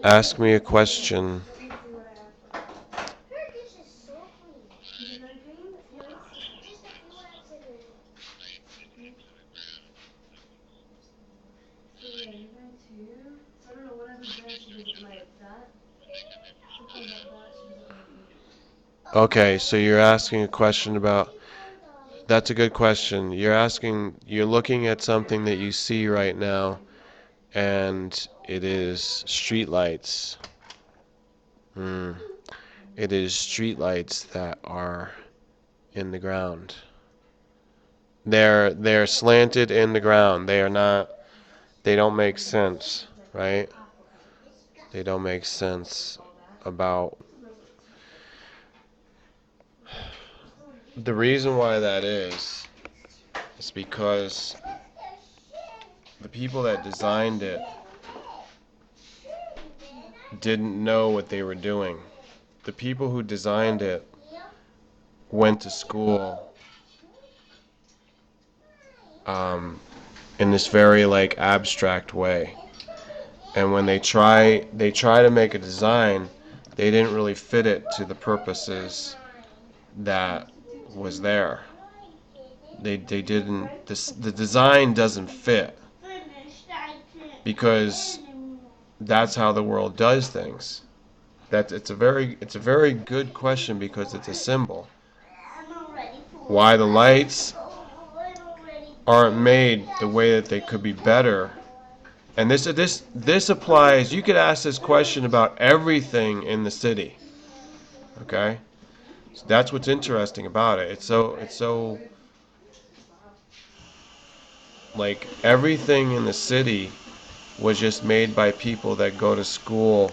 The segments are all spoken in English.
Ask me a question. Okay, so you're asking a question about. That's a good question. You're looking at something that you see right now, and it is streetlights. Hmm. It is streetlights that are in the ground. They're slanted in the ground. They are not. They don't make sense, right? They don't make sense about the reason why that is because the people that designed it didn't know what they were doing. The people who designed it went to school um, in this very like abstract way, and when they try to make a design, they didn't really fit it to the purposes that was there. They didn't. The design doesn't fit because that's how the world does things. That it's a very good question because it's a symbol. Why the lights aren't made the way that they could be better. And this applies. You could ask this question about everything in the city. Okay, so that's what's interesting about it. It's so like everything in the city was just made by people that go to school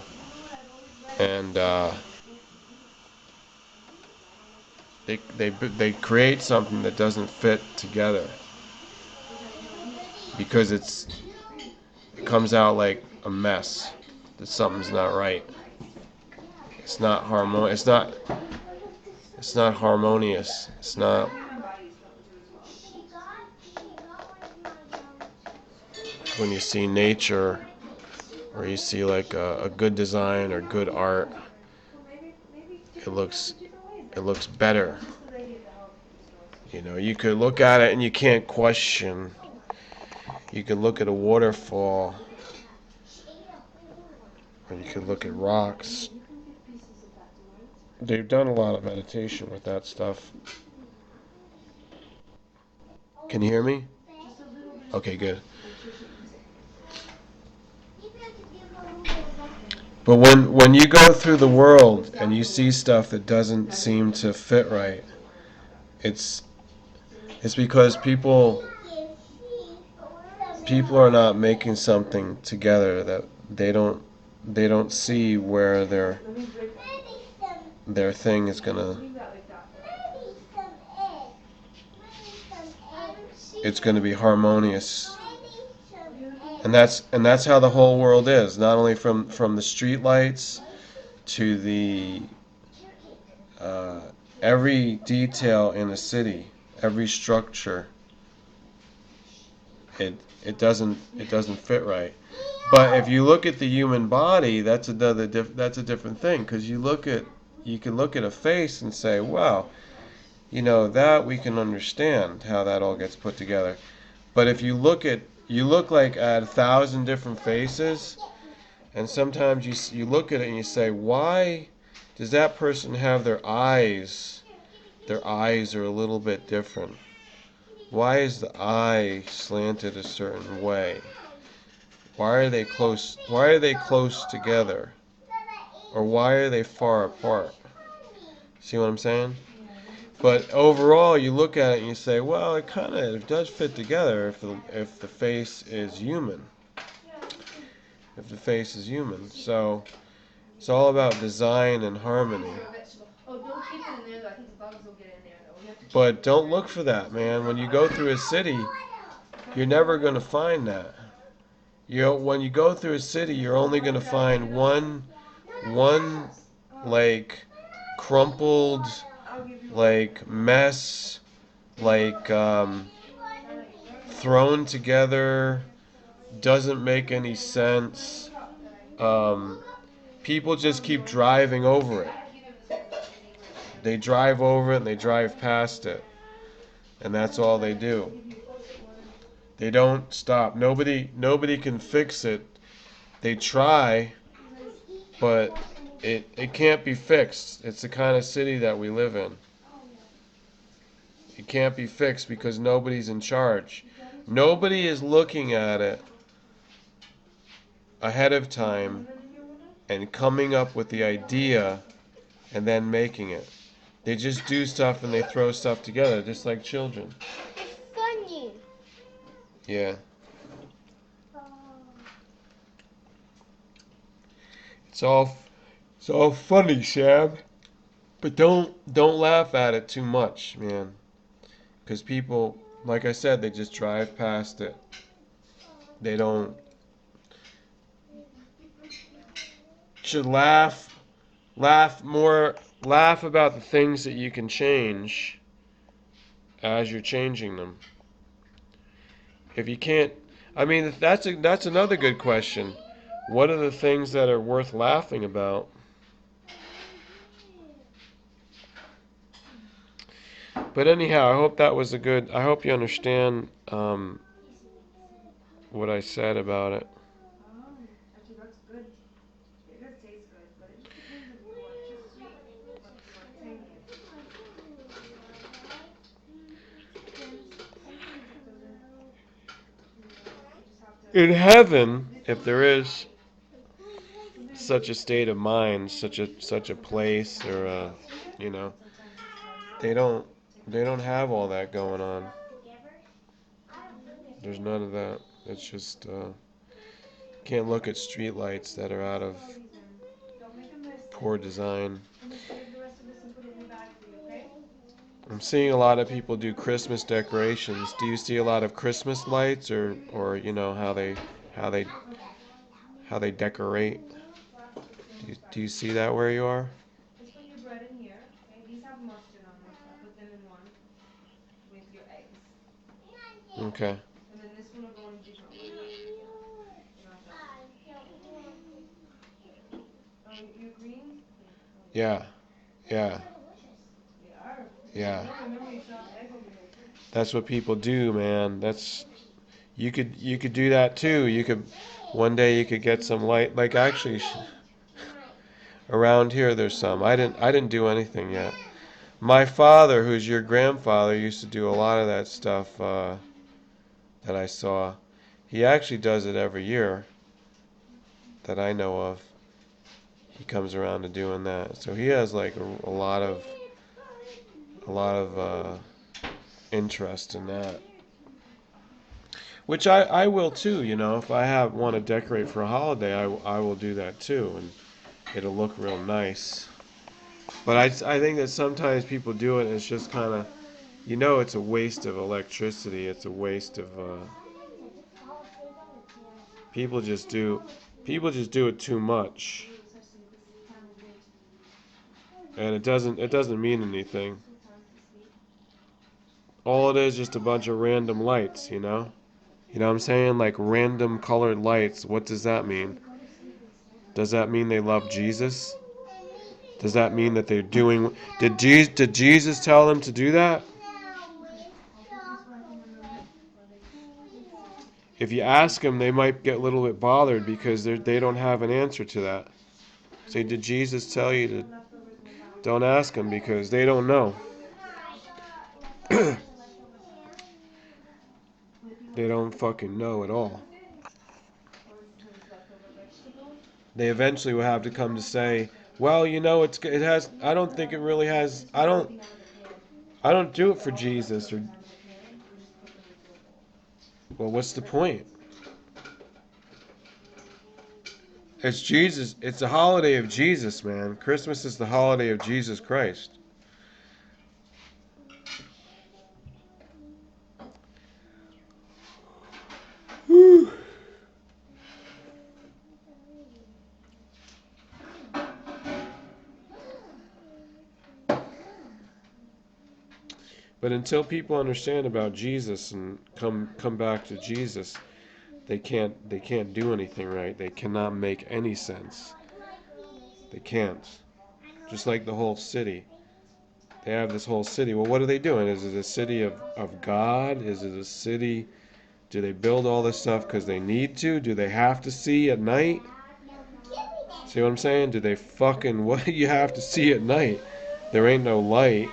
and they create something that doesn't fit together because it comes out like a mess. That something's not right. It's not harmonious. It's not harmonious. It's not when you see nature or you see like a good design or good art. It looks it looks better. You could look at it and you can't question. You could look at a waterfall, or you could look at rocks. They've done a lot of meditation with that stuff. Can you hear me? Okay, good. But when you go through the world and you see stuff that doesn't seem to fit right, it's it's because people are not making something together that they don't see where their thing is gonna it's gonna be harmonious. And that's how the whole world is. Not only from the street lights to the uh, every detail in a city, every structure, it doesn't fit right. But if you look at the human body, that's a different thing because you can look at a face and say, wow, that we can understand how that all gets put together. But if you look like at 1,000 different faces, and sometimes you look at it and you say, why does that person have their eyes? Their eyes are a little bit different. Why is the eye slanted a certain way? Why are they close together? Or why are they far apart? See what I'm saying? But overall, you look at it and you say, well, it kind of does fit together if the face is human. If the face is human. So it's all about design and harmony. But don't look for that, man. When you go through a city, you're never going to find that. When you go through a city, you're only going to find one like crumpled like mess, like thrown together, doesn't make any sense. people just keep driving over it. They drive over it and they drive past it. And that's all they do. They don't stop. Nobody can fix it. They try, but it can't be fixed. It's the kind of city that we live in. It can't be fixed because nobody's in charge. Nobody is looking at it ahead of time and coming up with the idea and then making it. They just do stuff and they throw stuff together, just like children. Funny. Yeah. It's all funny, Sam. But don't laugh at it too much, man. Because people, like I said, they just drive past it. They don't. Should laugh about the things that you can change as you're changing them. If you can't, I mean, that's another good question. What are the things that are worth laughing about? But anyhow, I hope that was I hope you understand what I said about it. Actually, that's good. It does taste good, but it just depends if you want too sweet or tangy. In heaven, if there is such a state of mind, such a place, or you know, they don't have all that going on. There's none of that. It's just can't look at streetlights that are out of poor design. I'm seeing a lot of people do Christmas decorations. Do you see a lot of Christmas lights, or you know how they decorate? Do you see that where you are? Just put your bread in here. Okay, these have mustard on them, so I put them in one with your eggs. Okay. And then this one will go in a different one. Oh, you green? Yeah. Yeah. They are. Yeah. Remember you saw egg over there too. That's what people do, man. You could do that too. You could one day you could get some light. Like actually, around here there's some. I didn't do anything yet. My father, who's your grandfather, used to do a lot of that stuff that I saw. He actually does it every year that I know of. He comes around to doing that. So he has like a lot of interest in that. Which I will too, you know. If I want to decorate for a holiday, I will do that too, and it'll look real nice. But I think that sometimes people do it and it's just kind of, you know, it's a waste of electricity. It's a waste of people just do it too much, and it doesn't mean anything. All it is just a bunch of random lights, you know. You know what I'm saying? Like random colored lights. What does that mean? Does that mean they love Jesus? Does that mean that they're doing... Did Jesus tell them to do that? If you ask them, they might get a little bit bothered because they don't have an answer to that. Say, did Jesus tell you to... Don't ask them because they don't know. They don't fucking know at all. They eventually will have to come to say, well, you know, it has... I don't think it really has... I don't do it for Jesus. Or, well, what's the point? It's Jesus. It's the holiday of Jesus, man. Christmas is the holiday of Jesus Christ. Whew. But until people understand about Jesus and come back to Jesus, they can't do anything right. They cannot make any sense. They can't. Just like the whole city. They have this whole city. Well, what are they doing? Is it a city of God? Is it a city? Do they build all this stuff because they need to? Do they have to see at night? See what I'm saying? Do they fucking, what do you have to see at night? There ain't no light.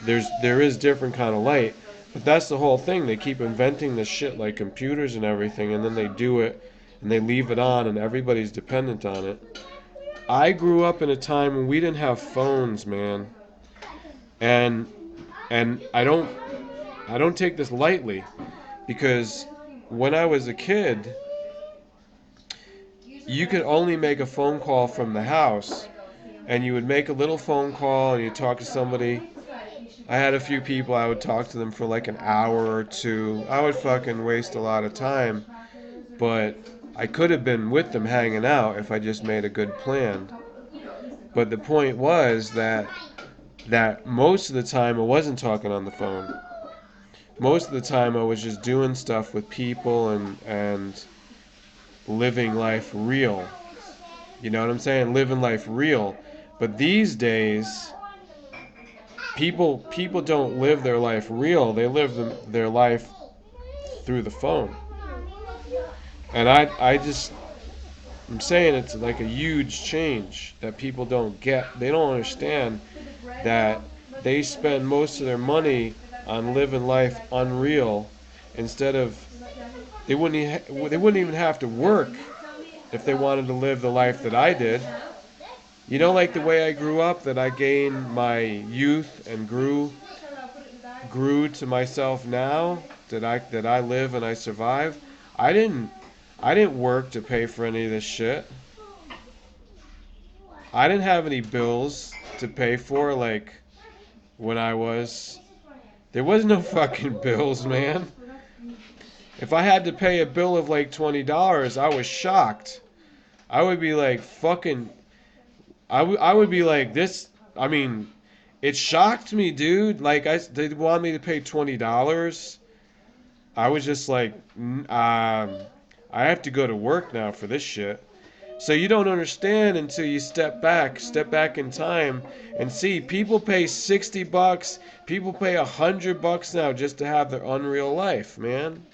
There is different kind of light. But that's the whole thing. They keep inventing this shit like computers and everything, and then they do it and they leave it on and everybody's dependent on it. I grew up in a time when we didn't have phones, man. And I don't take this lightly because when I was a kid, you could only make a phone call from the house, and you would make a little phone call and you talk to somebody. I had a few people, I would talk to them for like an hour or two. I would fucking waste a lot of time, but I could have been with them hanging out if I just made a good plan. But the point was that most of the time I wasn't talking on the phone. Most of the time I was just doing stuff with people and living life real. You know what I'm saying? Living life real. But these days, people don't live their life real. They live their life through the phone. And I'm saying it's like a huge change that people don't get. They don't understand that they spend most of their money on living life unreal instead of they wouldn't even have to work if they wanted to live the life that I did. You know, like the way I grew up, that I gained my youth and grew to myself now, that I live and I survive. I didn't I didn't work to pay for any of this shit. I didn't have any bills to pay for like when I was. There was no fucking bills, man. If I had to pay a bill of like $20, I was shocked. I would be like fucking. I would be like this. I mean, it shocked me, dude. Like they want me to pay $20. I was just like, I have to go to work now for this shit. So you don't understand until you step back in time and see people pay $60, people pay $100 now just to have their unreal life, man.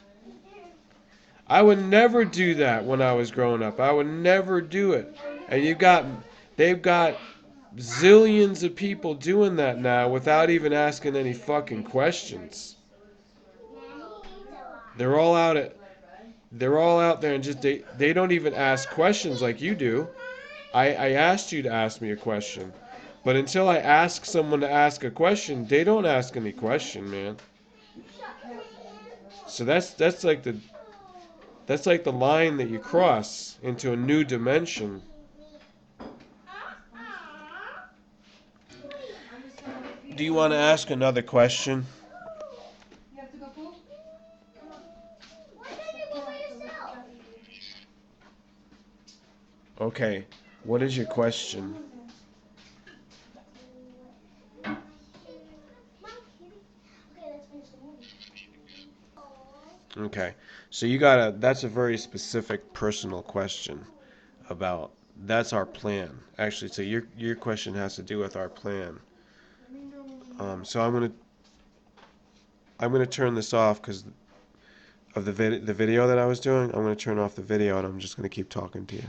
I would never do that when I was growing up. I would never do it. And they've got zillions of people doing that now without even asking any fucking questions. They're all out at they're all out there and just they don't even ask questions like you do. I asked you to ask me a question. But until I ask someone to ask a question, they don't ask any question, man. So that's like the line that you cross into a new dimension. Do you want to ask another question? Okay. What is your question? Okay. So that's a very specific personal question about that's our plan. Actually, so your question has to do with our plan. So I'm gonna turn this off because of the video that I was doing. I'm gonna turn off the video and I'm just gonna keep talking to you.